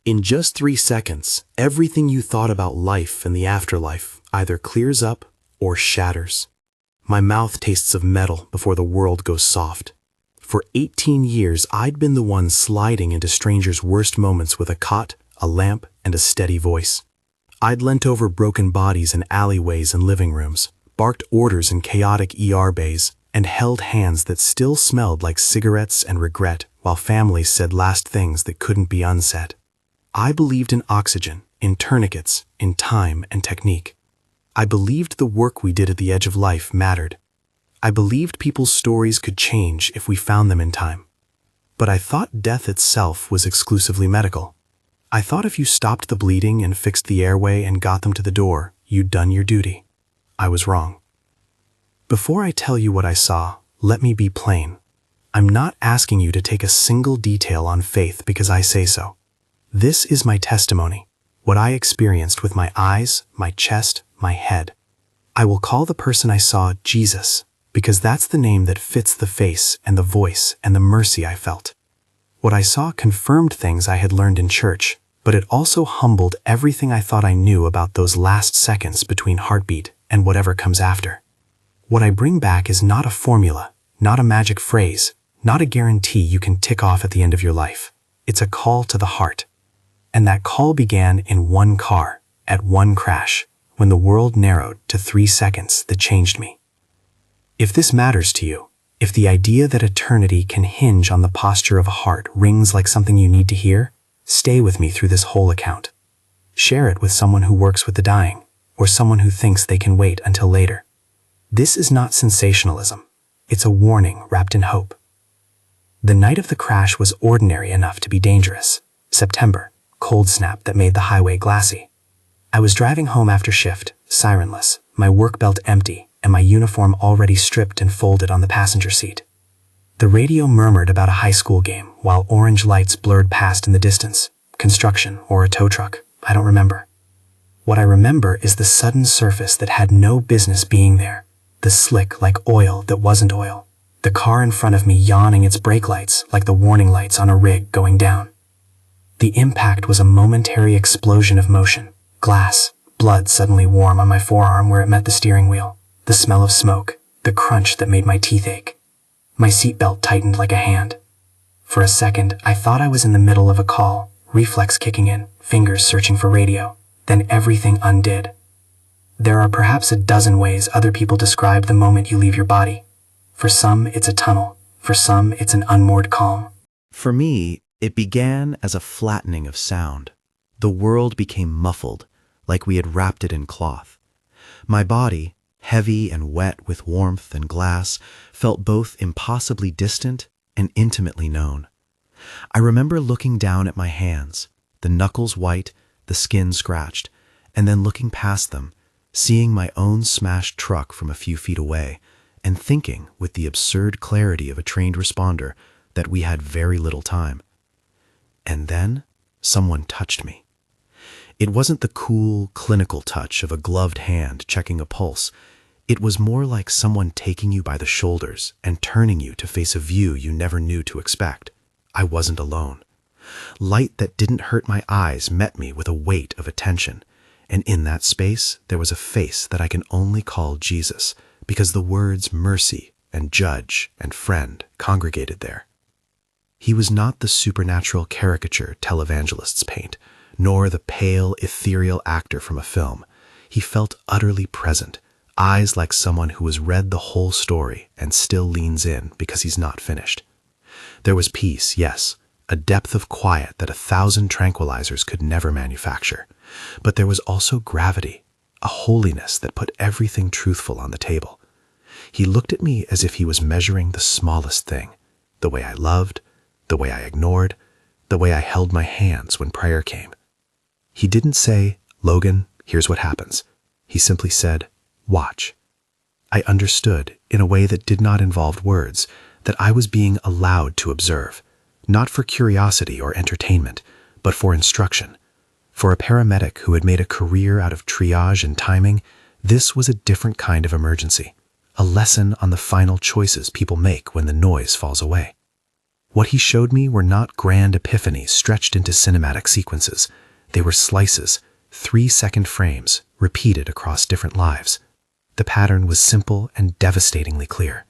In just 3 seconds, everything you thought about life and the afterlife either clears up or shatters. My mouth tastes of metal before the world goes soft. For 18 years, I'd been the one sliding into strangers' worst moments with a cot, a lamp, and a steady voice. I'd leant over broken bodies in alleyways and living rooms, barked orders in chaotic ER bays, and held hands that still smelled like cigarettes and regret while families said last things that couldn't be unsaid. I believed in oxygen, in tourniquets, in time and technique. I believed the work we did at the edge of life mattered. I believed people's stories could change if we found them in time. But I thought death itself was exclusively medical. I thought if you stopped the bleeding and fixed the airway and got them to the door, you'd done your duty. I was wrong. Before I tell you what I saw, let me be plain. I'm not asking you to take a single detail on faith because I say so. This is my testimony, what I experienced with my eyes, my chest, my head. I will call the person I saw Jesus, because that's the name that fits the face and the voice and the mercy I felt. What I saw confirmed things I had learned in church, but it also humbled everything I thought I knew about those last seconds between heartbeat and whatever comes after. What I bring back is not a formula, not a magic phrase, not a guarantee you can tick off at the end of your life. It's a call to the heart. And that call began in one car, at one crash, when the world narrowed to 3 seconds that changed me. If this matters to you, if the idea that eternity can hinge on the posture of a heart rings like something you need to hear, stay with me through this whole account. Share it with someone who works with the dying, or someone who thinks they can wait until later. This is not sensationalism. It's a warning wrapped in hope. The night of the crash was ordinary enough to be dangerous. September, cold snap that made the highway glassy. I was driving home after shift, sirenless, my work belt empty, and my uniform already stripped and folded on the passenger seat. The radio murmured about a high school game, while orange lights blurred past in the distance. Construction or a tow truck, I don't remember. What I remember is the sudden surface that had no business being there, the slick like oil that wasn't oil, the car in front of me yawning its brake lights like the warning lights on a rig going down. The impact was a momentary explosion of motion. Glass, blood suddenly warm on my forearm where it met the steering wheel, the smell of smoke, the crunch that made my teeth ache. My seatbelt tightened like a hand. For a second, I thought I was in the middle of a call, reflex kicking in, fingers searching for radio. Then everything undid. There are perhaps a dozen ways other people describe the moment you leave your body. For some, it's a tunnel. For some, it's an unmoored calm. For me, it began as a flattening of sound. The world became muffled, like we had wrapped it in cloth. My body, heavy and wet with warmth and glass, felt both impossibly distant and intimately known. I remember looking down at my hands, the knuckles white, the skin scratched, and then looking past them, seeing my own smashed truck from a few feet away, and thinking with the absurd clarity of a trained responder that we had very little time. And then someone touched me. It wasn't the cool, clinical touch of a gloved hand checking a pulse. It was more like someone taking you by the shoulders and turning you to face a view you never knew to expect. I wasn't alone. Light that didn't hurt my eyes met me with a weight of attention, and in that space there was a face that I can only call Jesus, because the words mercy and judge and friend congregated there. He was not the supernatural caricature televangelists paint, nor the pale, ethereal actor from a film. He felt utterly present, eyes like someone who has read the whole story and still leans in because he's not finished. There was peace, yes, a depth of quiet that 1,000 tranquilizers could never manufacture. But there was also gravity, a holiness that put everything truthful on the table. He looked at me as if he was measuring the smallest thing, the way I loved, the way I ignored, the way I held my hands when prayer came. He didn't say, "Logan, here's what happens." He simply said, "Watch." I understood, in a way that did not involve words, that I was being allowed to observe, not for curiosity or entertainment, but for instruction. For a paramedic who had made a career out of triage and timing, this was a different kind of emergency, a lesson on the final choices people make when the noise falls away. What he showed me were not grand epiphanies stretched into cinematic sequences. They were slices, 3-second frames, repeated across different lives. The pattern was simple and devastatingly clear.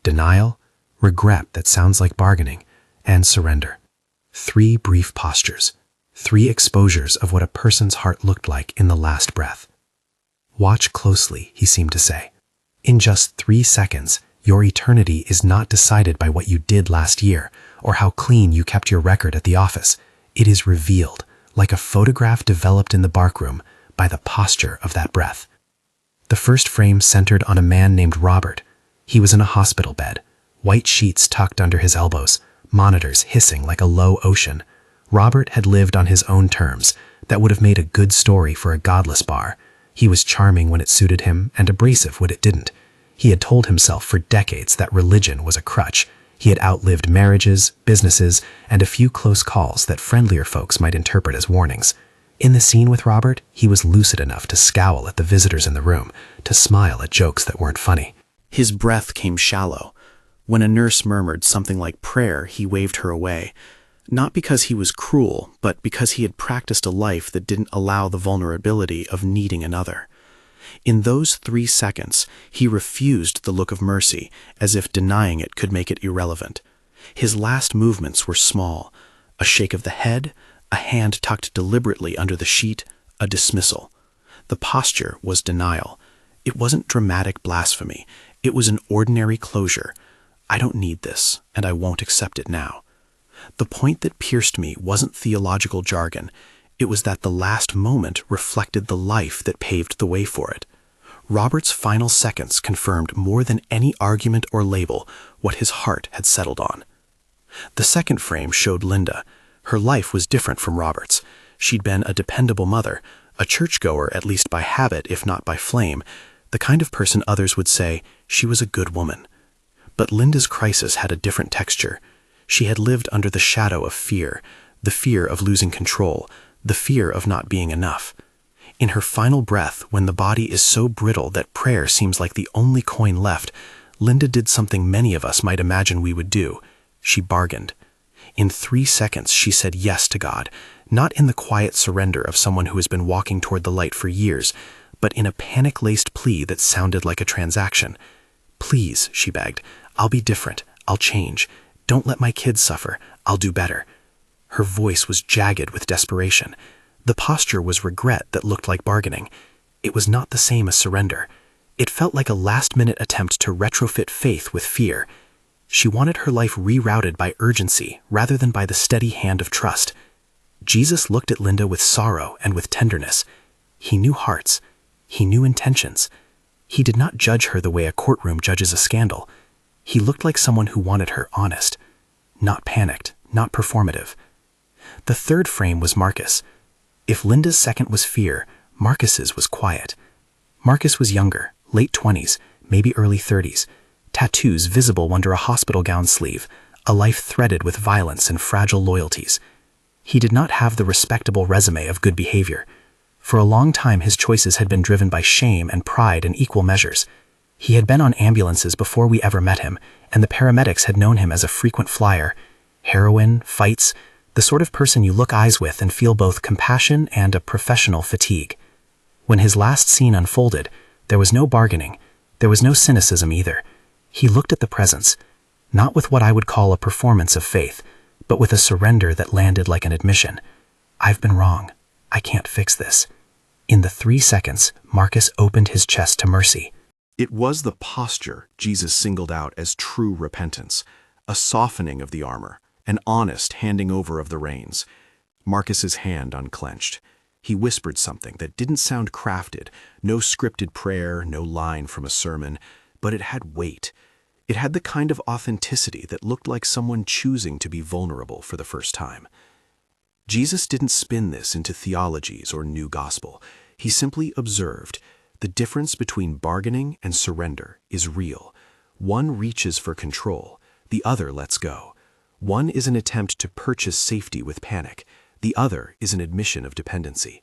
Denial, regret that sounds like bargaining, and surrender. 3 brief postures, 3 exposures of what a person's heart looked like in the last breath. Watch closely, he seemed to say. In just 3 seconds, your eternity is not decided by what you did last year or how clean you kept your record at the office. It is revealed, like a photograph developed in the darkroom, by the posture of that breath. The first frame centered on a man named Robert. He was in a hospital bed, white sheets tucked under his elbows, monitors hissing like a low ocean. Robert had lived on his own terms. That would have made a good story for a godless bar. He was charming when it suited him and abrasive when it didn't. He had told himself for decades that religion was a crutch. He had outlived marriages, businesses, and a few close calls that friendlier folks might interpret as warnings. In the scene with Robert, he was lucid enough to scowl at the visitors in the room, to smile at jokes that weren't funny. His breath came shallow. When a nurse murmured something like prayer, he waved her away. Not because he was cruel, but because he had practiced a life that didn't allow the vulnerability of needing another. In those 3 seconds, he refused the look of mercy, as if denying it could make it irrelevant. His last movements were small: a shake of the head, a hand tucked deliberately under the sheet, a dismissal. The posture was denial. It wasn't dramatic blasphemy. It was an ordinary closure. I don't need this, and I won't accept it now. The point that pierced me wasn't theological jargon. It was that the last moment reflected the life that paved the way for it. Robert's final seconds confirmed more than any argument or label what his heart had settled on. The second frame showed Linda. Her life was different from Robert's. She'd been a dependable mother, a churchgoer at least by habit if not by flame, the kind of person others would say she was a good woman. But Linda's crisis had a different texture. She had lived under the shadow of fear, the fear of losing control, the fear of not being enough. In her final breath, when the body is so brittle that prayer seems like the only coin left, Linda did something many of us might imagine we would do. She bargained. In 3 seconds, she said yes to God, not in the quiet surrender of someone who has been walking toward the light for years, but in a panic-laced plea that sounded like a transaction. "Please," she begged, "I'll be different. I'll change. Don't let my kids suffer. I'll do better." Her voice was jagged with desperation. The posture was regret that looked like bargaining. It was not the same as surrender. It felt like a last-minute attempt to retrofit faith with fear. She wanted her life rerouted by urgency rather than by the steady hand of trust. Jesus looked at Linda with sorrow and with tenderness. He knew hearts. He knew intentions. He did not judge her the way a courtroom judges a scandal. He looked like someone who wanted her honest, not panicked, not performative. The third frame was Marcus. If Linda's second was fear, Marcus's was quiet. Marcus was younger, late 20s, maybe early 30s, tattoos visible under a hospital gown sleeve, a life threaded with violence and fragile loyalties. He did not have the respectable resume of good behavior. For a long time, his choices had been driven by shame and pride in equal measures. He had been on ambulances before we ever met him, and the paramedics had known him as a frequent flyer. Heroin, fights, the sort of person you look eyes with and feel both compassion and a professional fatigue. When his last scene unfolded, there was no bargaining. There was no cynicism either. He looked at the presence, not with what I would call a performance of faith, but with a surrender that landed like an admission. I've been wrong. I can't fix this. In the 3 seconds, Marcus opened his chest to mercy. It was the posture Jesus singled out as true repentance, a softening of the armor, an honest handing over of the reins. Marcus's hand unclenched. He whispered something that didn't sound crafted, no scripted prayer, no line from a sermon, but it had weight. It had the kind of authenticity that looked like someone choosing to be vulnerable for the first time. Jesus didn't spin this into theologies or new gospel. He simply observed the difference between bargaining and surrender is real. One reaches for control, the other lets go. One is an attempt to purchase safety with panic. The other is an admission of dependency.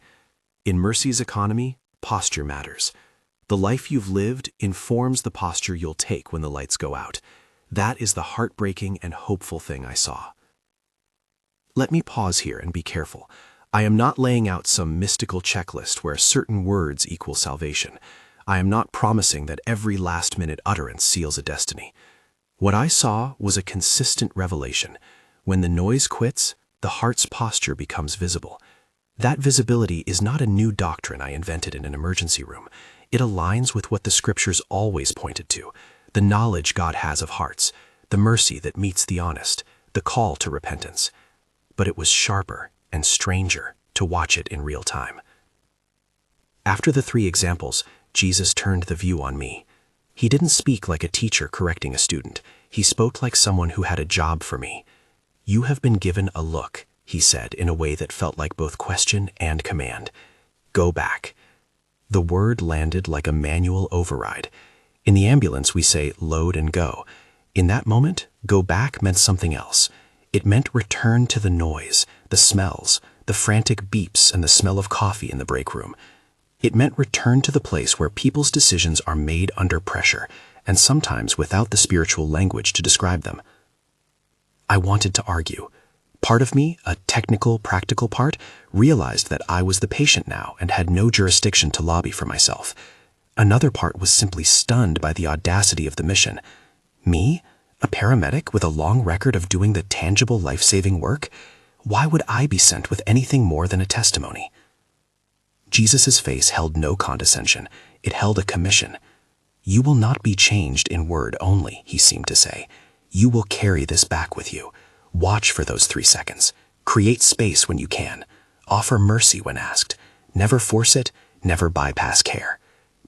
In mercy's economy, posture matters. The life you've lived informs the posture you'll take when the lights go out. That is the heartbreaking and hopeful thing I saw. Let me pause here and be careful. I am not laying out some mystical checklist where certain words equal salvation. I am not promising that every last-minute utterance seals a destiny. What I saw was a consistent revelation. When the noise quits, the heart's posture becomes visible. That visibility is not a new doctrine I invented in an emergency room. It aligns with what the scriptures always pointed to: the knowledge God has of hearts, the mercy that meets the honest, the call to repentance. But it was sharper and stranger to watch it in real time. After the 3 examples, Jesus turned the view on me. He didn't speak like a teacher correcting a student. He spoke like someone who had a job for me. "You have been given a look," he said in a way that felt like both question and command. "Go back." The word landed like a manual override. In the ambulance, we say load and go. In that moment, go back meant something else. It meant return to the noise, the smells, the frantic beeps, and the smell of coffee in the break room. It meant return to the place where people's decisions are made under pressure, and sometimes without the spiritual language to describe them. I wanted to argue. Part of me, a technical, practical part, realized that I was the patient now and had no jurisdiction to lobby for myself. Another part was simply stunned by the audacity of the mission. Me? A paramedic with a long record of doing the tangible life-saving work? Why would I be sent with anything more than a testimony? Jesus' face held no condescension. It held a commission. "You will not be changed in word only," he seemed to say. "You will carry this back with you. Watch for those 3 seconds. Create space when you can. Offer mercy when asked. Never force it, never bypass care.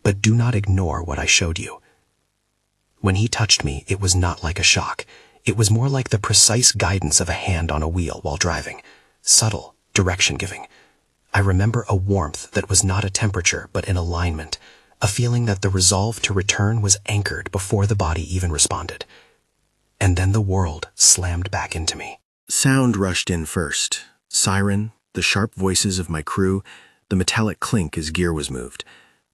But do not ignore what I showed you." When he touched me, it was not like a shock. It was more like the precise guidance of a hand on a wheel while driving. Subtle, direction-giving. I remember a warmth that was not a temperature, but an alignment. A feeling that the resolve to return was anchored before the body even responded. And then the world slammed back into me. Sound rushed in first. Siren, the sharp voices of my crew, the metallic clink as gear was moved.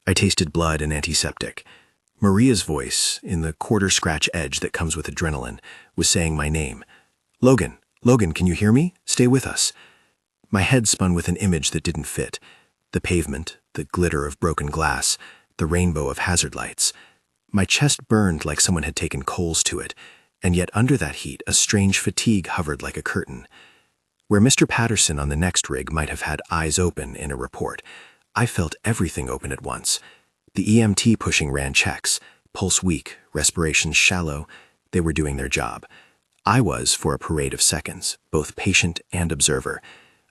I tasted blood and antiseptic. Maria's voice, in the quarter-scratch edge that comes with adrenaline, was saying my name. "Logan, Logan, can you hear me? Stay with us." My head spun with an image that didn't fit. The pavement, the glitter of broken glass, the rainbow of hazard lights. My chest burned like someone had taken coals to it, and yet under that heat, a strange fatigue hovered like a curtain. Where Mr. Patterson on the next rig might have had eyes open in a report, I felt everything open at once. The EMT pushing ran checks, pulse weak, respiration shallow. They were doing their job. I was, for a parade of seconds, both patient and observer.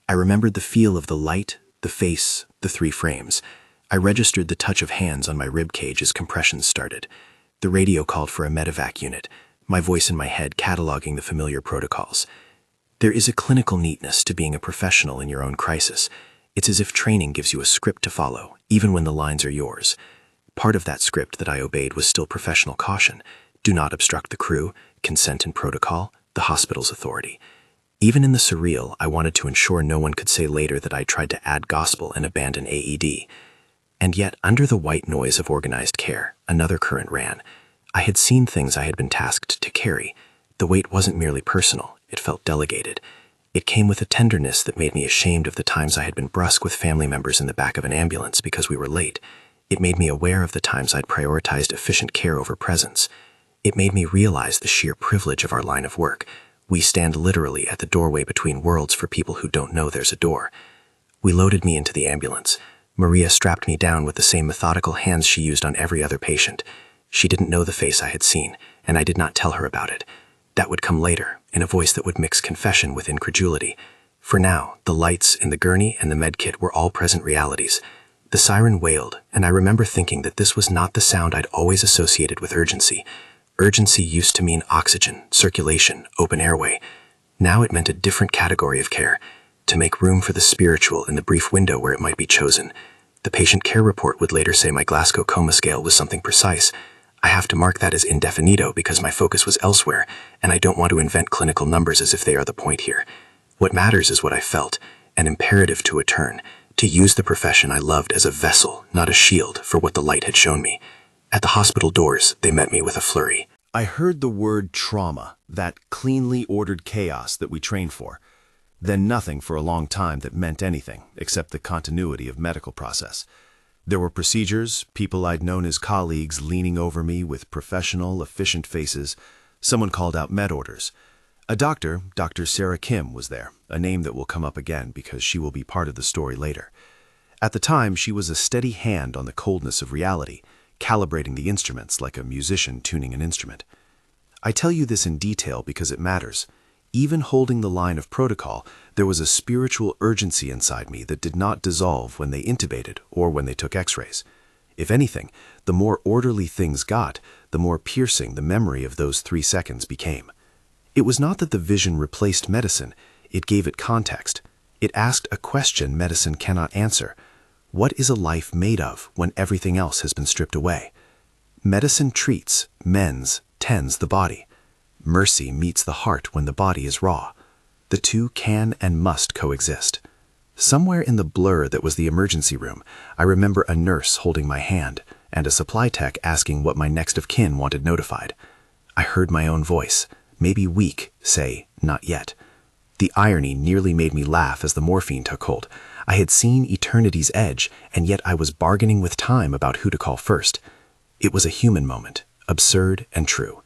I remembered the feel of the light, the face, the 3 frames. I registered the touch of hands on my rib cage as compressions started. The radio called for a medevac unit, my voice in my head cataloging the familiar protocols. There is a clinical neatness to being a professional in your own crisis. It's as if training gives you a script to follow, even when the lines are yours. Part of that script that I obeyed was still professional caution. Do not obstruct the crew, consent and protocol, the hospital's authority. Even in the surreal, I wanted to ensure no one could say later that I tried to add gospel and abandon AED. And yet, under the white noise of organized care, another current ran. I had seen things I had been tasked to carry. The weight wasn't merely personal, it felt delegated. It came with a tenderness that made me ashamed of the times I had been brusque with family members in the back of an ambulance because we were late. It made me aware of the times I'd prioritized efficient care over presence. It made me realize the sheer privilege of our line of work. We stand literally at the doorway between worlds for people who don't know there's a door. We loaded me into the ambulance. Maria strapped me down with the same methodical hands she used on every other patient. She didn't know the face I had seen, and I did not tell her about it. That would come later, in a voice that would mix confession with incredulity. For now, the lights in the gurney and the medkit were all present realities. The siren wailed, and I remember thinking that this was not the sound I'd always associated with urgency. Urgency used to mean oxygen, circulation, open airway. Now it meant a different category of care, to make room for the spiritual in the brief window where it might be chosen. The patient care report would later say my Glasgow coma scale was something precise. I have to mark that as indefinito because my focus was elsewhere, and I don't want to invent clinical numbers as if they are the point here. What matters is what I felt, an imperative to return, to use the profession I loved as a vessel, not a shield, for what the light had shown me. At the hospital doors, they met me with a flurry. I heard the word trauma, that cleanly ordered chaos that we train for. Then nothing for a long time that meant anything except the continuity of medical process. There were procedures, people I'd known as colleagues leaning over me with professional, efficient faces. Someone called out med orders. A doctor, Dr. Sarah Kim, was there, a name that will come up again because she will be part of the story later. At the time, she was a steady hand on the coldness of reality, calibrating the instruments like a musician tuning an instrument. I tell you this in detail because it matters. Even holding the line of protocol, there was a spiritual urgency inside me that did not dissolve when they intubated or when they took x-rays. If anything, the more orderly things got, the more piercing the memory of those 3 seconds became. It was not that the vision replaced medicine, it gave it context. It asked a question medicine cannot answer. What is a life made of when everything else has been stripped away? Medicine treats, mends, tends the body. Mercy meets the heart when the body is raw. The two can and must coexist. Somewhere in the blur that was the emergency room, I remember a nurse holding my hand and a supply tech asking what my next of kin wanted notified. I heard my own voice, maybe weak, say, "Not yet." The irony nearly made me laugh as the morphine took hold. I had seen eternity's edge, and yet I was bargaining with time about who to call first. It was a human moment, absurd and true.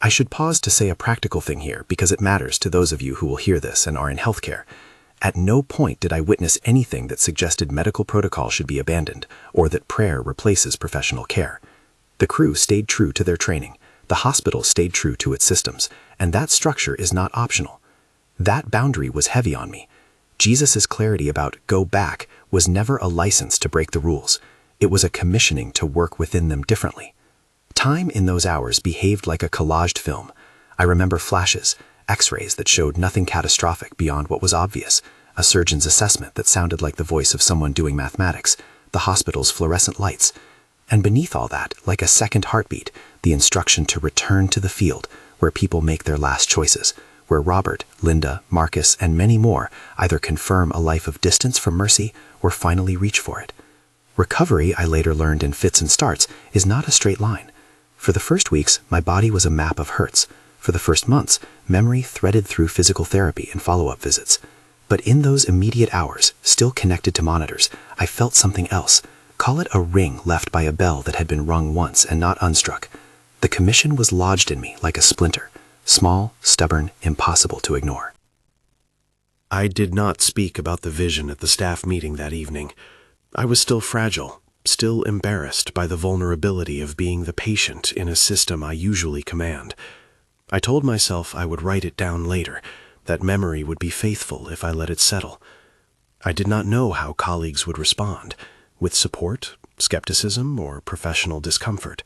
I should pause to say a practical thing here because it matters to those of you who will hear this and are in healthcare. At no point did I witness anything that suggested medical protocol should be abandoned or that prayer replaces professional care. The crew stayed true to their training. The hospital stayed true to its systems, and that structure is not optional. That boundary was heavy on me. Jesus' clarity about "go back" was never a license to break the rules. It was a commissioning to work within them differently. Time in those hours behaved like a collaged film. I remember flashes, x-rays that showed nothing catastrophic beyond what was obvious, a surgeon's assessment that sounded like the voice of someone doing mathematics, the hospital's fluorescent lights. And beneath all that, like a second heartbeat, the instruction to return to the field where people make their last choices, where Robert, Linda, Marcus, and many more either confirm a life of distance from mercy or finally reach for it. Recovery, I later learned in fits and starts, is not a straight line. For the first weeks, my body was a map of hurts. For the first months, memory threaded through physical therapy and follow-up visits. But in those immediate hours, still connected to monitors, I felt something else. Call it a ring left by a bell that had been rung once and not unstruck. The commission was lodged in me like a splinter, small, stubborn, impossible to ignore. I did not speak about the vision at the staff meeting that evening. I was still fragile, still embarrassed by the vulnerability of being the patient in a system I usually command. I told myself I would write it down later, that memory would be faithful if I let it settle. I did not know how colleagues would respond, with support, skepticism, or professional discomfort.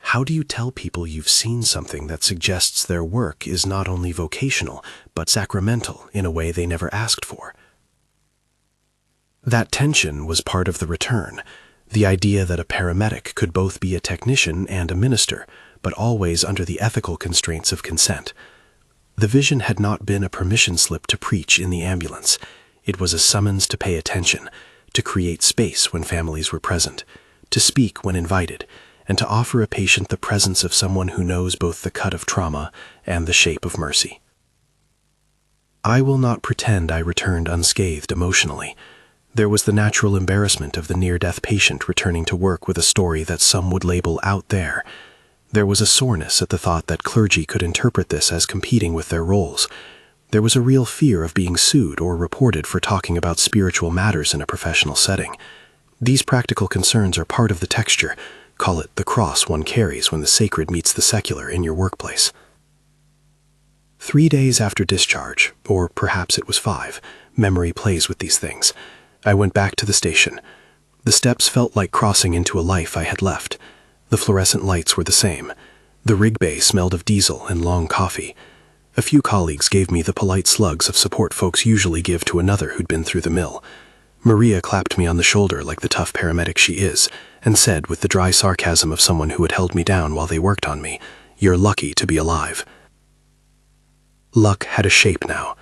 How do you tell people you've seen something that suggests their work is not only vocational, but sacramental in a way they never asked for? That tension was part of the return, the idea that a paramedic could both be a technician and a minister, but always under the ethical constraints of consent. The vision had not been a permission slip to preach in the ambulance. It was a summons to pay attention, to create space when families were present, to speak when invited, and to offer a patient the presence of someone who knows both the cut of trauma and the shape of mercy. I will not pretend I returned unscathed emotionally. There was the natural embarrassment of the near-death patient returning to work with a story that some would label out there. There was a soreness at the thought that clergy could interpret this as competing with their roles. There was a real fear of being sued or reported for talking about spiritual matters in a professional setting. These practical concerns are part of the texture. Call it the cross one carries when the sacred meets the secular in your workplace. 3 days after discharge, or perhaps it was 5, memory plays with these things. I went back to the station. The steps felt like crossing into a life I had left. The fluorescent lights were the same. The rig bay smelled of diesel and long coffee. A few colleagues gave me the polite slugs of support folks usually give to another who'd been through the mill. Maria clapped me on the shoulder like the tough paramedic she is, and said with the dry sarcasm of someone who had held me down while they worked on me, "You're lucky to be alive." Luck had a shape now.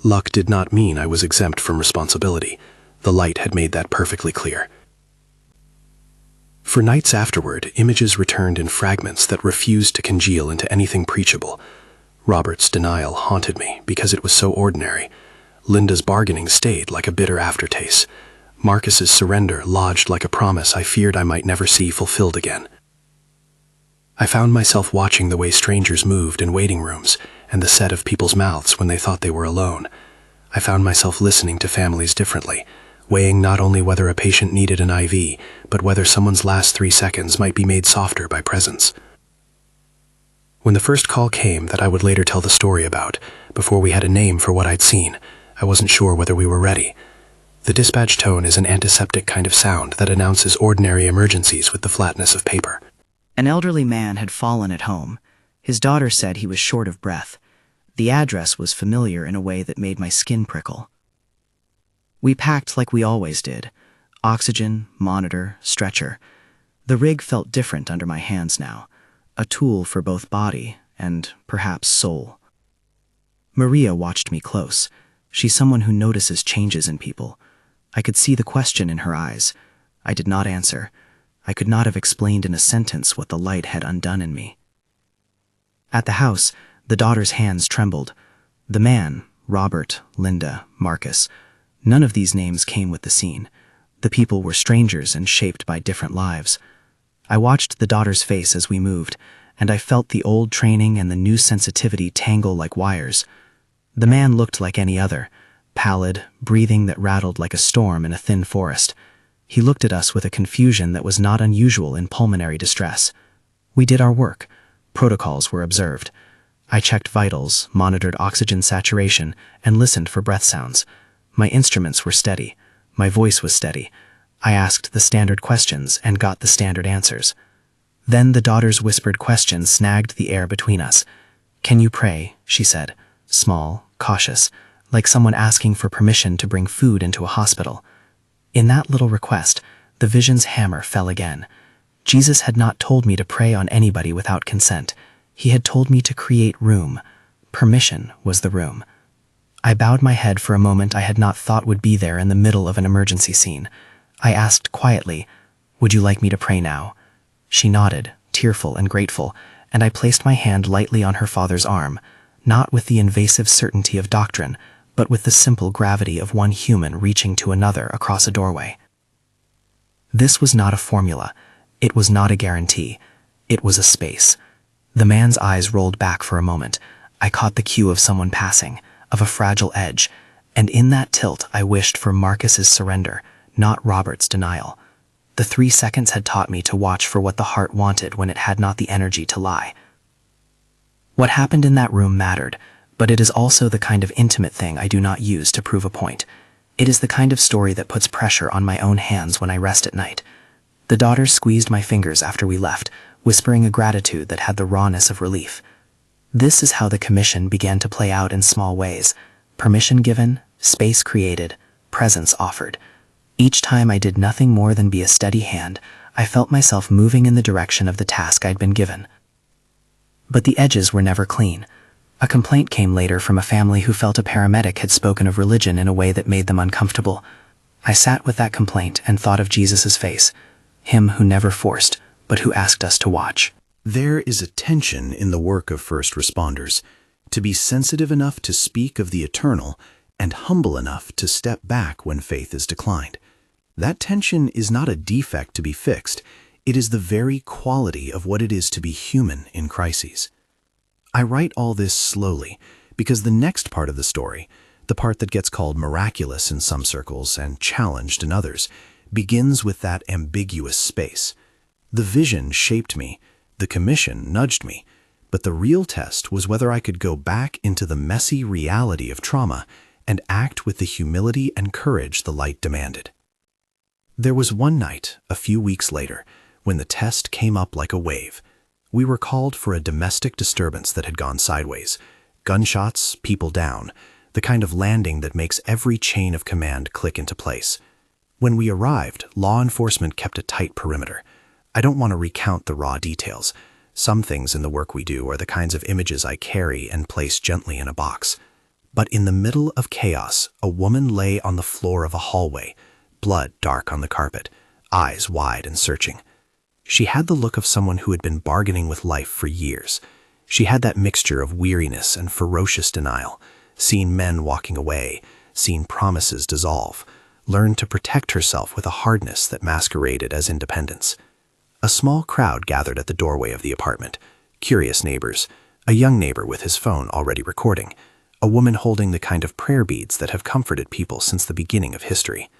Luck did not mean I was exempt from responsibility. The light had made that perfectly clear. For nights afterward, images returned in fragments that refused to congeal into anything preachable. Robert's denial haunted me because it was so ordinary. Linda's bargaining stayed like a bitter aftertaste. Marcus's surrender lodged like a promise I feared I might never see fulfilled again. I found myself watching the way strangers moved in waiting rooms and the set of people's mouths when they thought they were alone. I found myself listening to families differently, weighing not only whether a patient needed an IV, but whether someone's last 3 seconds might be made softer by presence. When the first call came that I would later tell the story about, before we had a name for what I'd seen, I wasn't sure whether we were ready. The dispatch tone is an antiseptic kind of sound that announces ordinary emergencies with the flatness of paper. An elderly man had fallen at home. His daughter said he was short of breath. The address was familiar in a way that made my skin prickle. We packed like we always did. Oxygen, monitor, stretcher. The rig felt different under my hands now. A tool for both body and, perhaps, soul. Maria watched me close. She's someone who notices changes in people. I could see the question in her eyes. I did not answer. I could not have explained in a sentence what the light had undone in me. At the house, the daughter's hands trembled. The man, Robert, Linda, Marcus, none of these names came with the scene. The people were strangers and shaped by different lives. I watched the daughter's face as we moved, and I felt the old training and the new sensitivity tangle like wires. The man looked like any other, pallid, breathing that rattled like a storm in a thin forest. He looked at us with a confusion that was not unusual in pulmonary distress. We did our work. Protocols were observed. I checked vitals, monitored oxygen saturation, and listened for breath sounds. My instruments were steady. My voice was steady. I asked the standard questions and got the standard answers. Then the daughter's whispered question snagged the air between us. "Can you pray?" she said, small, cautious, like someone asking for permission to bring food into a hospital. In that little request, the vision's hammer fell again. Jesus had not told me to pray on anybody without consent. He had told me to create room. Permission was the room. I bowed my head for a moment I had not thought would be there in the middle of an emergency scene. I asked quietly, "Would you like me to pray now?" She nodded, tearful and grateful, and I placed my hand lightly on her father's arm, not with the invasive certainty of doctrine, but with the simple gravity of one human reaching to another across a doorway. This was not a formula. It was not a guarantee. It was a space. The man's eyes rolled back for a moment. I caught the cue of someone passing, of a fragile edge, and in that tilt I wished for Marcus's surrender, not Robert's denial. The 3 seconds had taught me to watch for what the heart wanted when it had not the energy to lie. What happened in that room mattered, but it is also the kind of intimate thing I do not use to prove a point. It is the kind of story that puts pressure on my own hands when I rest at night. The daughter squeezed my fingers after we left, whispering a gratitude that had the rawness of relief. This is how the commission began to play out in small ways. Permission given, space created, presence offered. Each time I did nothing more than be a steady hand, I felt myself moving in the direction of the task I'd been given. But the edges were never clean. A complaint came later from a family who felt a paramedic had spoken of religion in a way that made them uncomfortable. I sat with that complaint and thought of Jesus' face, him who never forced, but who asked us to watch. There is a tension in the work of first responders, to be sensitive enough to speak of the eternal and humble enough to step back when faith is declined. That tension is not a defect to be fixed. It is the very quality of what it is to be human in crises. I write all this slowly because the next part of the story, the part that gets called miraculous in some circles and challenged in others, begins with that ambiguous space. The vision shaped me, the commission nudged me, but the real test was whether I could go back into the messy reality of trauma and act with the humility and courage the light demanded. There was one night, a few weeks later, when the test came up like a wave. We were called for a domestic disturbance that had gone sideways. Gunshots, people down, the kind of landing that makes every chain of command click into place. When we arrived, law enforcement kept a tight perimeter. I don't want to recount the raw details. Some things in the work we do are the kinds of images I carry and place gently in a box. But in the middle of chaos, a woman lay on the floor of a hallway, blood dark on the carpet, eyes wide and searching. She had the look of someone who had been bargaining with life for years. She had that mixture of weariness and ferocious denial, seen men walking away, seen promises dissolve, learned to protect herself with a hardness that masqueraded as independence. A small crowd gathered at the doorway of the apartment, curious neighbors, a young neighbor with his phone already recording, a woman holding the kind of prayer beads that have comforted people since the beginning of history.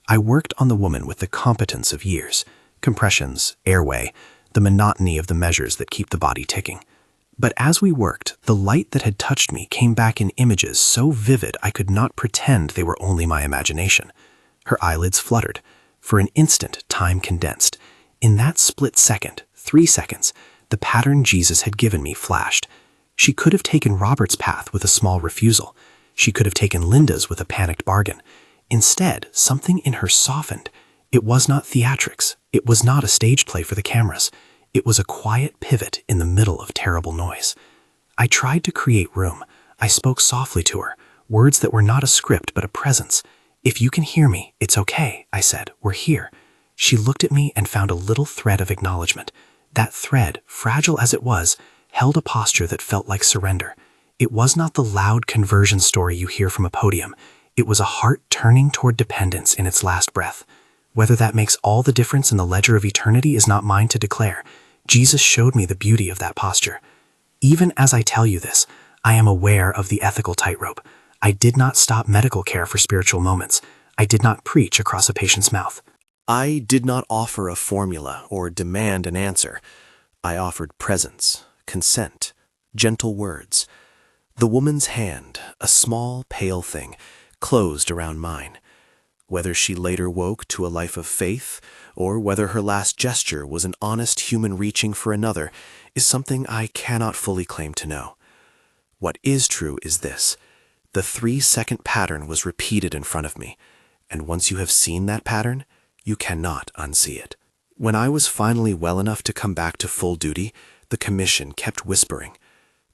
I worked on the woman with the competence of years, compressions, airway, the monotony of the measures that keep the body ticking. But as we worked, the light that had touched me came back in images so vivid I could not pretend they were only my imagination. Her eyelids fluttered. For an instant, time condensed. In that split second, 3 seconds, the pattern Jesus had given me flashed. She could have taken Robert's path with a small refusal. She could have taken Linda's with a panicked bargain. Instead, something in her softened. It was not theatrics. It was not a stage play for the cameras. It was a quiet pivot in the middle of terrible noise. I tried to create room. I spoke softly to her, words that were not a script but a presence. "If you can hear me, it's okay," I said. "We're here." She looked at me and found a little thread of acknowledgement. That thread, fragile as it was, held a posture that felt like surrender. It was not the loud conversion story you hear from a podium. It was a heart turning toward dependence in its last breath. Whether that makes all the difference in the ledger of eternity is not mine to declare. Jesus showed me the beauty of that posture. Even as I tell you this, I am aware of the ethical tightrope. I did not stop medical care for spiritual moments. I did not preach across a patient's mouth. I did not offer a formula or demand an answer. I offered presence, consent, gentle words. The woman's hand, a small, pale thing, closed around mine. Whether she later woke to a life of faith, or whether her last gesture was an honest human reaching for another, is something I cannot fully claim to know. What is true is this: the 3-second pattern was repeated in front of me, and once you have seen that pattern, you cannot unsee it. When I was finally well enough to come back to full duty, the commission kept whispering.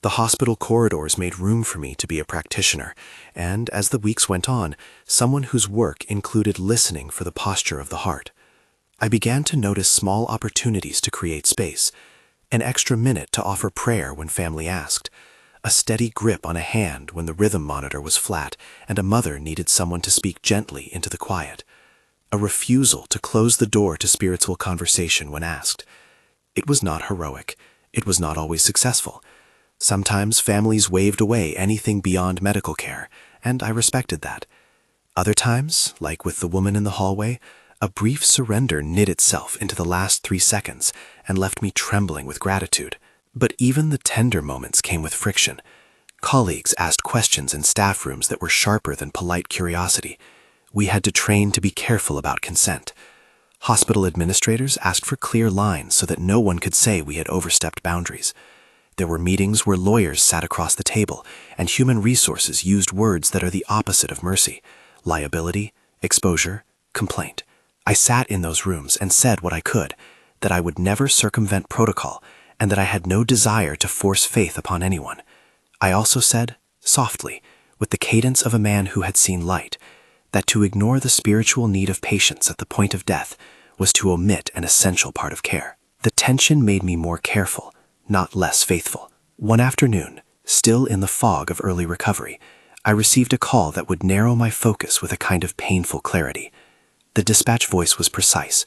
The hospital corridors made room for me to be a practitioner, and as the weeks went on, someone whose work included listening for the posture of the heart. I began to notice small opportunities to create space, an extra minute to offer prayer when family asked, a steady grip on a hand when the rhythm monitor was flat and a mother needed someone to speak gently into the quiet, a refusal to close the door to spiritual conversation when asked. It was not heroic. It was not always successful. Sometimes families waved away anything beyond medical care, and I respected that. Other times, like with the woman in the hallway, a brief surrender knit itself into the last 3 seconds and left me trembling with gratitude. But even the tender moments came with friction. Colleagues asked questions in staff rooms that were sharper than polite curiosity. We had to train to be careful about consent. Hospital administrators asked for clear lines so that no one could say we had overstepped boundaries. There were meetings where lawyers sat across the table, and human resources used words that are the opposite of mercy: liability, exposure, complaint. I sat in those rooms and said what I could, that I would never circumvent protocol, and that I had no desire to force faith upon anyone. I also said, softly, with the cadence of a man who had seen light, that to ignore the spiritual need of patients at the point of death was to omit an essential part of care. The tension made me more careful, not less faithful. One afternoon, still in the fog of early recovery, I received a call that would narrow my focus with a kind of painful clarity. The dispatch voice was precise.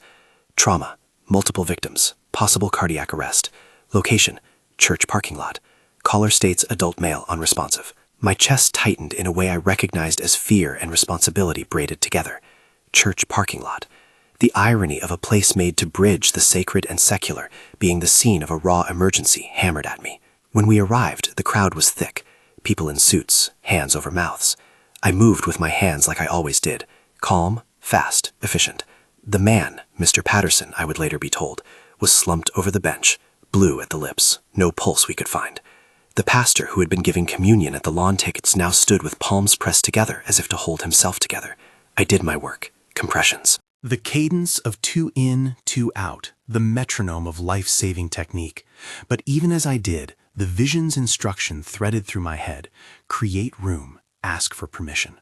Trauma, multiple victims, possible cardiac arrest. Location, church parking lot. Caller states adult male unresponsive. My chest tightened in a way I recognized as fear and responsibility braided together. Church parking lot. The irony of a place made to bridge the sacred and secular being the scene of a raw emergency hammered at me. When we arrived, the crowd was thick. People in suits, hands over mouths. I moved with my hands like I always did. Calm, fast, efficient. The man, Mr. Patterson, I would later be told, was slumped over the bench, blue at the lips, no pulse we could find. The pastor who had been giving communion at the lawn tickets now stood with palms pressed together as if to hold himself together. I did my work. Compressions. The cadence of 2 in, 2 out, the metronome of life-saving technique. But even as I did, the vision's instruction threaded through my head: create room, ask for permission.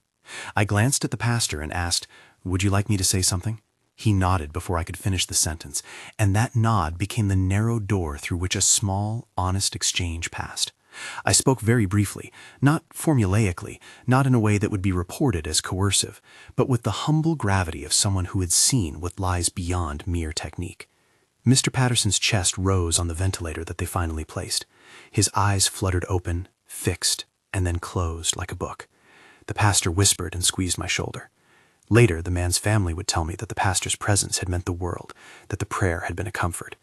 I glanced at the pastor and asked, "Would you like me to say something?" He nodded before I could finish the sentence, and that nod became the narrow door through which a small, honest exchange passed. I spoke very briefly, not formulaically, not in a way that would be reported as coercive, but with the humble gravity of someone who had seen what lies beyond mere technique. Mr. Patterson's chest rose on the ventilator that they finally placed. His eyes fluttered open, fixed, and then closed like a book. The pastor whispered and squeezed my shoulder. Later, the man's family would tell me that the pastor's presence had meant the world, that the prayer had been a comfort.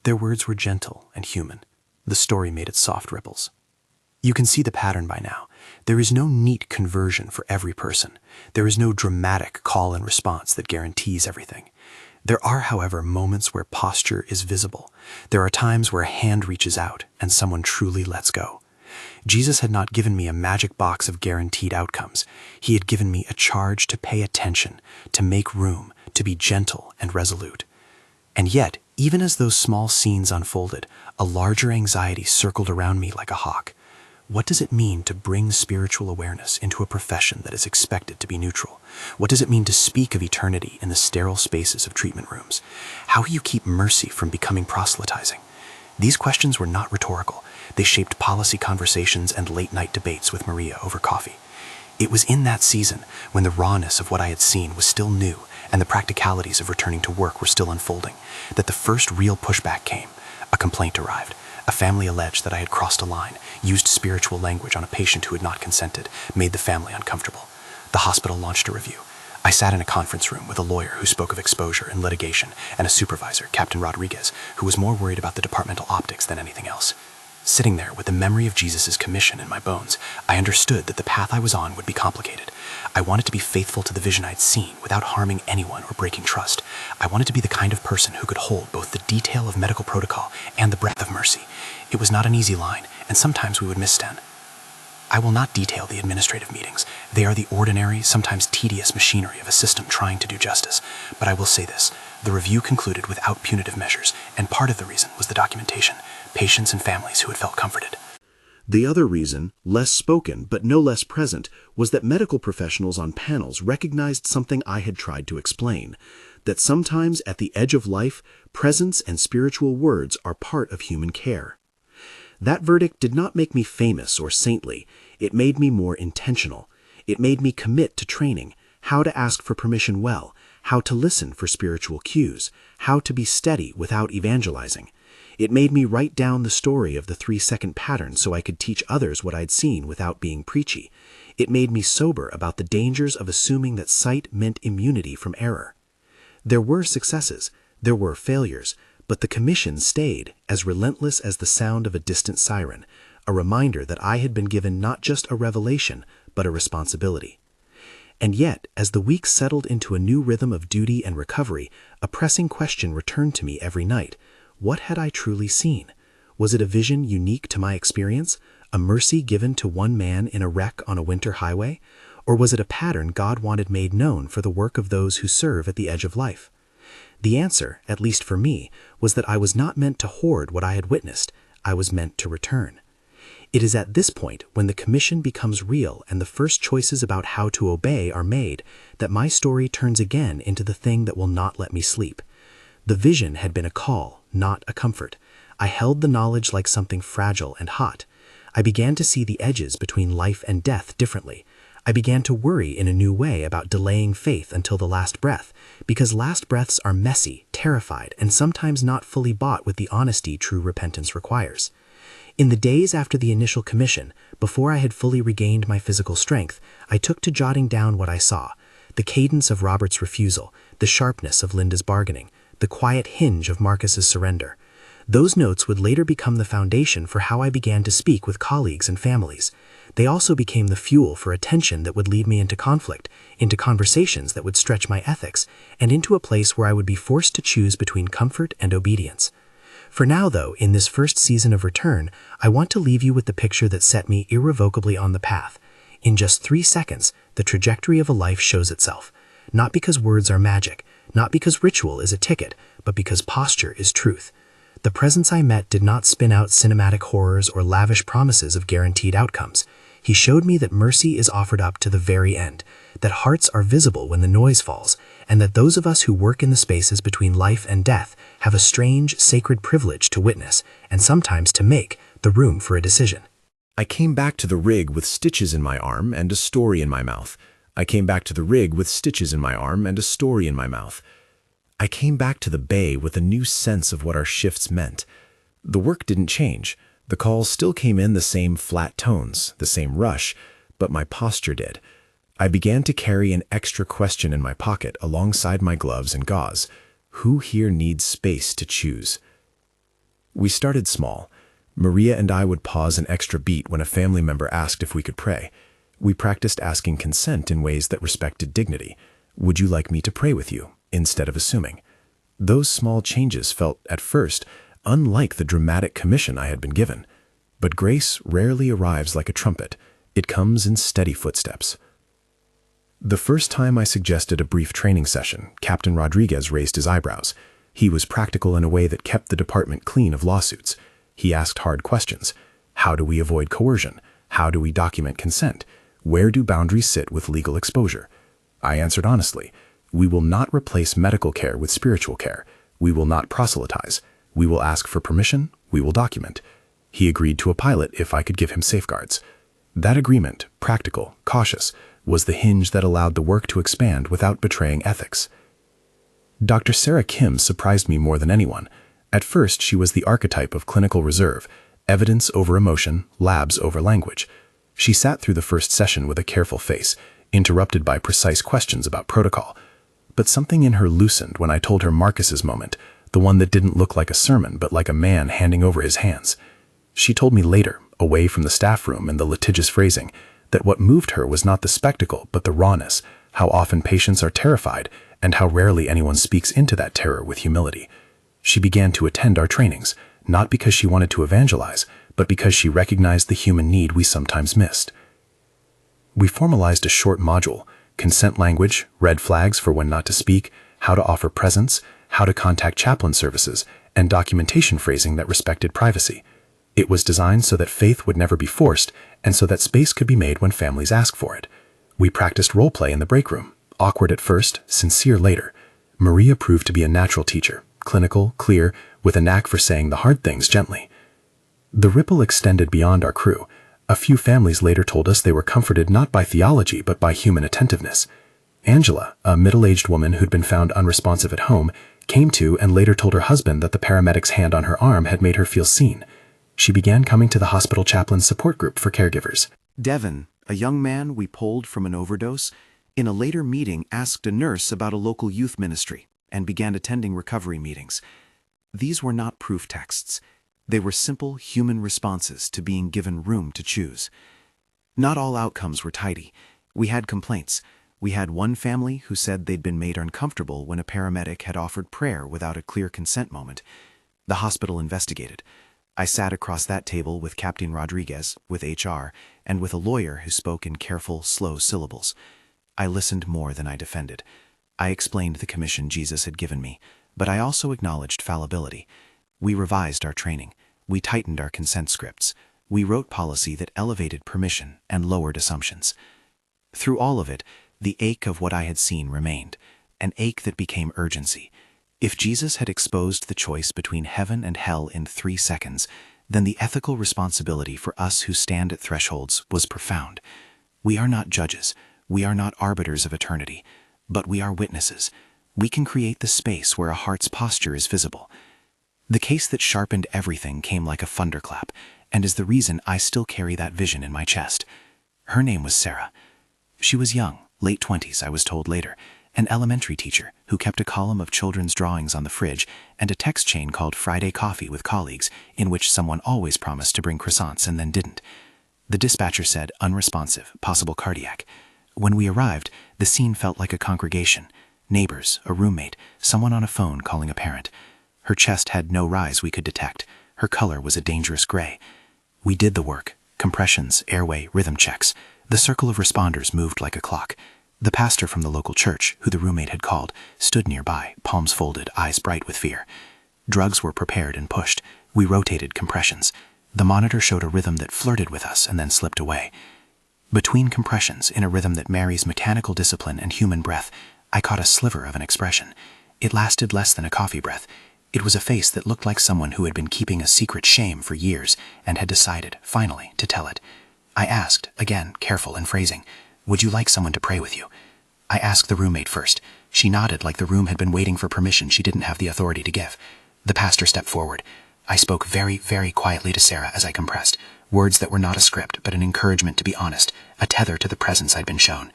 Their words were gentle and human. The story made its soft ripples. You can see the pattern by now. There is no neat conversion for every person. There is no dramatic call and response that guarantees everything. There are, however, moments where posture is visible. There are times where a hand reaches out and someone truly lets go. Jesus had not given me a magic box of guaranteed outcomes. He had given me a charge to pay attention, to make room, to be gentle and resolute. And yet, even as those small scenes unfolded, a larger anxiety circled around me like a hawk. What does it mean to bring spiritual awareness into a profession that is expected to be neutral? What does it mean to speak of eternity in the sterile spaces of treatment rooms? How will you keep mercy from becoming proselytizing? These questions were not rhetorical. They shaped policy conversations and late-night debates with Maria over coffee. It was in that season, when the rawness of what I had seen was still new and the practicalities of returning to work were still unfolding, that the first real pushback came. A complaint arrived. A family alleged that I had crossed a line, used spiritual language on a patient who had not consented, made the family uncomfortable. The hospital launched a review. I sat in a conference room with a lawyer who spoke of exposure and litigation, and a supervisor, Captain Rodriguez, who was more worried about the departmental optics than anything else. Sitting there with the memory of Jesus' commission in my bones, I understood that the path I was on would be complicated. I wanted to be faithful to the vision I'd seen without harming anyone or breaking trust. I wanted to be the kind of person who could hold both the detail of medical protocol and the breadth of mercy. It was not an easy line, and sometimes we would miss Sten. I will not detail the administrative meetings. They are the ordinary, sometimes tedious machinery of a system trying to do justice. But I will say this, the review concluded without punitive measures, and part of the reason was the documentation, patients and families who had felt comforted. The other reason, less spoken but no less present, was that medical professionals on panels recognized something I had tried to explain, that sometimes at the edge of life, presence and spiritual words are part of human care. That verdict did not make me famous or saintly. It made me more intentional. It made me commit to training, how to ask for permission well, how to listen for spiritual cues, how to be steady without evangelizing. It made me write down the story of the 3-second pattern so I could teach others what I'd seen without being preachy. It made me sober about the dangers of assuming that sight meant immunity from error. There were successes, there were failures, but the commission stayed, as relentless as the sound of a distant siren, a reminder that I had been given not just a revelation, but a responsibility. And yet, as the weeks settled into a new rhythm of duty and recovery, a pressing question returned to me every night. What had I truly seen? Was it a vision unique to my experience, a mercy given to one man in a wreck on a winter highway? Or was it a pattern God wanted made known for the work of those who serve at the edge of life? The answer, at least for me, was that I was not meant to hoard what I had witnessed. I was meant to return. It is at this point, when the commission becomes real and the first choices about how to obey are made, that my story turns again into the thing that will not let me sleep. The vision had been a call, not a comfort. I held the knowledge like something fragile and hot. I began to see the edges between life and death differently. I began to worry in a new way about delaying faith until the last breath, because last breaths are messy, terrified, and sometimes not fully bought with the honesty true repentance requires. In the days after the initial commission, before I had fully regained my physical strength, I took to jotting down what I saw: the cadence of Robert's refusal, the sharpness of Linda's bargaining, the quiet hinge of Marcus's surrender. Those notes would later become the foundation for how I began to speak with colleagues and families. They also became the fuel for a tension that would lead me into conflict, into conversations that would stretch my ethics, and into a place where I would be forced to choose between comfort and obedience. For now, though, in this first season of Return, I want to leave you with the picture that set me irrevocably on the path. In just 3 seconds, the trajectory of a life shows itself. Not because words are magic, not because ritual is a ticket, but because posture is truth. The presence I met did not spin out cinematic horrors or lavish promises of guaranteed outcomes. He showed me that mercy is offered up to the very end, that hearts are visible when the noise falls, and that those of us who work in the spaces between life and death have a strange, sacred privilege to witness, and sometimes to make, the room for a decision. I came back to the rig with stitches in my arm and a story in my mouth. I came back to the rig with stitches in my arm and a story in my mouth. I came back to the bay with a new sense of what our shifts meant. The work didn't change. The calls still came in the same flat tones, the same rush, but my posture did. I began to carry an extra question in my pocket alongside my gloves and gauze. Who here needs space to choose? We started small. Maria and I would pause an extra beat when a family member asked if we could pray. We practiced asking consent in ways that respected dignity. Would you like me to pray with you? Instead of assuming. Those small changes felt, at first, unlike the dramatic commission I had been given. But grace rarely arrives like a trumpet. It comes in steady footsteps. The first time I suggested a brief training session, Captain Rodriguez raised his eyebrows. He was practical in a way that kept the department clean of lawsuits. He asked hard questions. How do we avoid coercion? How do we document consent? Where do boundaries sit with legal exposure? I answered honestly. We will not replace medical care with spiritual care. We will not proselytize. We will ask for permission. We will document. He agreed to a pilot if I could give him safeguards. That agreement, practical, cautious, was the hinge that allowed the work to expand without betraying ethics. Dr. Sarah Kim surprised me more than anyone. At first, she was the archetype of clinical reserve, evidence over emotion, labs over language. She sat through the first session with a careful face, interrupted by precise questions about protocol. But something in her loosened when I told her Marcus's moment, the one that didn't look like a sermon but like a man handing over his hands. She told me later, away from the staff room and the litigious phrasing, that what moved her was not the spectacle but the rawness, how often patients are terrified, and how rarely anyone speaks into that terror with humility. She began to attend our trainings, not because she wanted to evangelize, but because she recognized the human need we sometimes missed. We formalized a short module, consent language, red flags for when not to speak, how to offer presence, how to contact chaplain services, and documentation phrasing that respected privacy. It was designed so that faith would never be forced, and so that space could be made when families ask for it. We practiced role play in the break room, awkward at first, sincere later. Maria proved to be a natural teacher, clinical, clear, with a knack for saying the hard things gently. The ripple extended beyond our crew. A few families later told us they were comforted not by theology but by human attentiveness. Angela, a middle-aged woman who'd been found unresponsive at home, came to and later told her husband that the paramedic's hand on her arm had made her feel seen. She began coming to the hospital chaplain support group for caregivers. Devin, a young man we pulled from an overdose, in a later meeting asked a nurse about a local youth ministry and began attending recovery meetings. These were not proof texts. They were simple human responses to being given room to choose. Not all outcomes were tidy. We had complaints. We had one family who said they'd been made uncomfortable when a paramedic had offered prayer without a clear consent moment. The hospital investigated. I sat across that table with Captain Rodriguez, with HR, and with a lawyer who spoke in careful, slow syllables. I listened more than I defended. I explained the commission Jesus had given me, but I also acknowledged fallibility. We revised our training. We tightened our consent scripts. We wrote policy that elevated permission and lowered assumptions. Through all of it, the ache of what I had seen remained, an ache that became urgency. If Jesus had exposed the choice between heaven and hell in 3 seconds, then the ethical responsibility for us who stand at thresholds was profound. We are not judges. We are not arbiters of eternity, but we are witnesses. We can create the space where a heart's posture is visible. The case that sharpened everything came like a thunderclap, and is the reason I still carry that vision in my chest. Her name was Sarah. She was young, late 20s, I was told later, an elementary teacher who kept a column of children's drawings on the fridge and a text chain called Friday Coffee with colleagues, in which someone always promised to bring croissants and then didn't. The dispatcher said unresponsive, possible cardiac. When we arrived, the scene felt like a congregation. Neighbors, a roommate, someone on a phone calling a parent. Her chest had no rise we could detect. Her color was a dangerous gray. We did the work. Compressions, airway, rhythm checks. The circle of responders moved like a clock. The pastor from the local church, who the roommate had called, stood nearby, palms folded, eyes bright with fear. Drugs were prepared and pushed. We rotated compressions. The monitor showed a rhythm that flirted with us and then slipped away. Between compressions, in a rhythm that marries mechanical discipline and human breath, I caught a sliver of an expression. It lasted less than a coffee breath. It was a face that looked like someone who had been keeping a secret shame for years and had decided, finally, to tell it. I asked, again, careful in phrasing, "Would you like someone to pray with you?" I asked the roommate first. She nodded like the room had been waiting for permission she didn't have the authority to give. The pastor stepped forward. I spoke very, very quietly to Sarah as I compressed, words that were not a script but an encouragement to be honest, a tether to the presence I'd been shown.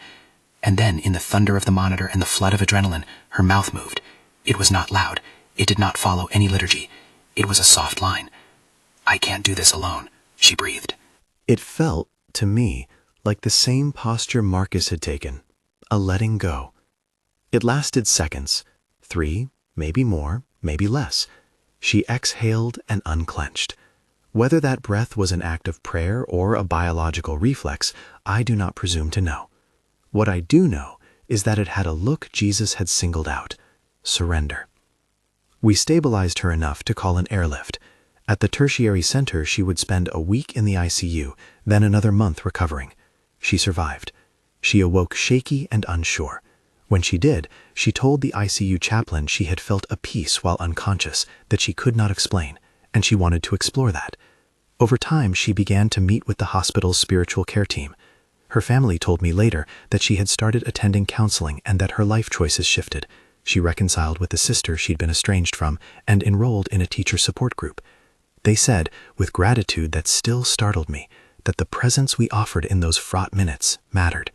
And then, in the thunder of the monitor and the flood of adrenaline, her mouth moved. It was not loud. It did not follow any liturgy. It was a soft line. "I can't do this alone," she breathed. It felt, to me, like the same posture Marcus had taken, a letting go. It lasted seconds, 3, maybe more, maybe less. She exhaled and unclenched. Whether that breath was an act of prayer or a biological reflex, I do not presume to know. What I do know is that it had a look Jesus had singled out: surrender. We stabilized her enough to call an airlift. At the tertiary center, she would spend a week in the ICU, then another month recovering. She survived. She awoke shaky and unsure. When she did, she told the ICU chaplain she had felt a peace while unconscious that she could not explain, and she wanted to explore that. Over time, she began to meet with the hospital's spiritual care team. Her family told me later that she had started attending counseling and that her life choices shifted. She reconciled with the sister she'd been estranged from and enrolled in a teacher support group. They said, with gratitude that still startled me, that the presence we offered in those fraught minutes mattered.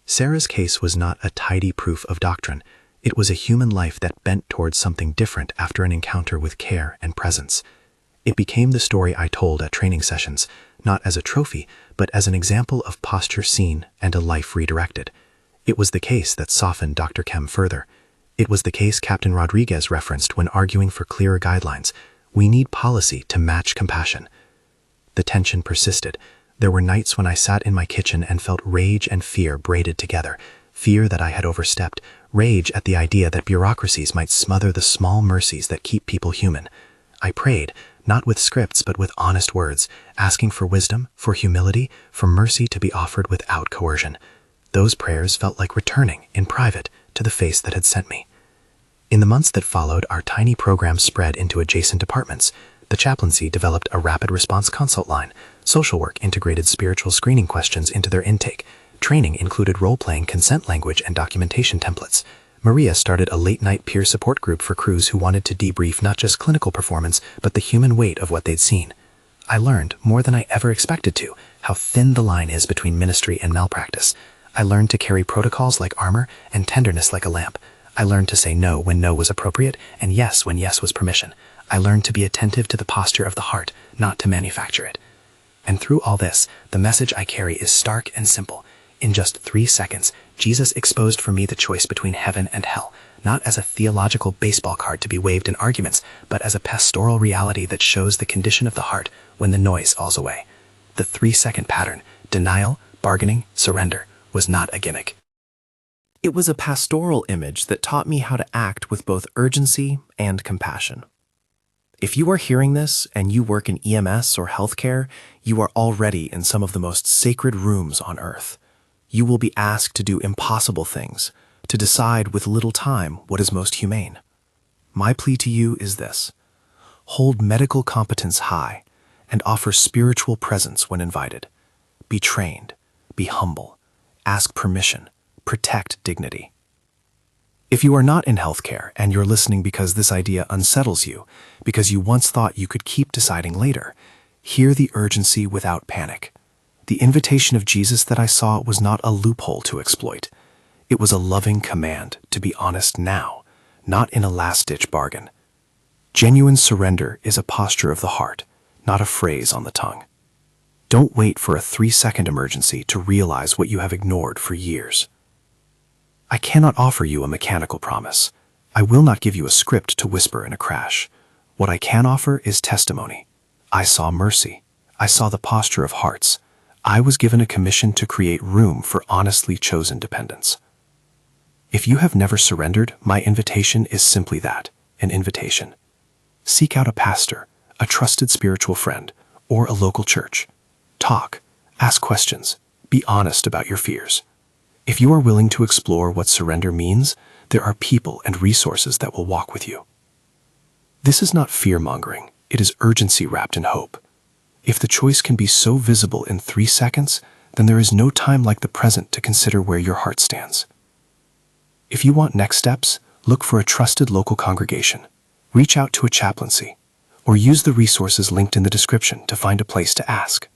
Sarah's case was not a tidy proof of doctrine. It was a human life that bent towards something different after an encounter with care and presence. It became the story I told at training sessions, not as a trophy, but as an example of posture seen and a life redirected. It was the case that softened Dr. Kem further. It was the case Captain Rodriguez referenced when arguing for clearer guidelines. We need policy to match compassion. The tension persisted. There were nights when I sat in my kitchen and felt rage and fear braided together. Fear that I had overstepped, rage at the idea that bureaucracies might smother the small mercies that keep people human. I prayed, not with scripts but with honest words, asking for wisdom, for humility, for mercy to be offered without coercion. Those prayers felt like returning, in private, to the face that had sent me. In the months that followed, our tiny program spread into adjacent departments. The chaplaincy developed a rapid response consult line. Social work integrated spiritual screening questions into their intake. Training included role-playing consent language and documentation templates. Maria started a late-night peer support group for crews who wanted to debrief not just clinical performance, but the human weight of what they'd seen. I learned, more than I ever expected to, how thin the line is between ministry and malpractice. I learned to carry protocols like armor and tenderness like a lamp. I learned to say no when no was appropriate and yes when yes was permission. I learned to be attentive to the posture of the heart, not to manufacture it. And through all this, the message I carry is stark and simple. In just 3 seconds, Jesus exposed for me the choice between heaven and hell, not as a theological baseball card to be waved in arguments, but as a pastoral reality that shows the condition of the heart when the noise falls away. The 3-second pattern, denial, bargaining, surrender, was not a gimmick. It was a pastoral image that taught me how to act with both urgency and compassion. If you are hearing this and you work in EMS or healthcare, you are already in some of the most sacred rooms on earth. You will be asked to do impossible things, to decide with little time what is most humane. My plea to you is this: hold medical competence high and offer spiritual presence when invited. Be trained, be humble, ask permission, protect dignity. If you are not in healthcare and you're listening because this idea unsettles you, because you once thought you could keep deciding later, hear the urgency without panic. The invitation of Jesus that I saw was not a loophole to exploit. It was a loving command to be honest now, not in a last-ditch bargain. Genuine surrender is a posture of the heart, not a phrase on the tongue. Don't wait for a 3-second emergency to realize what you have ignored for years. I cannot offer you a mechanical promise. I will not give you a script to whisper in a crash. What I can offer is testimony. I saw mercy. I saw the posture of hearts. I was given a commission to create room for honestly chosen dependence. If you have never surrendered, my invitation is simply that, an invitation. Seek out a pastor, a trusted spiritual friend, or a local church. Talk, ask questions, be honest about your fears. If you are willing to explore what surrender means, there are people and resources that will walk with you. This is not fear-mongering, it is urgency wrapped in hope. If the choice can be so visible in 3 seconds, then there is no time like the present to consider where your heart stands. If you want next steps, look for a trusted local congregation, reach out to a chaplaincy, or use the resources linked in the description to find a place to ask.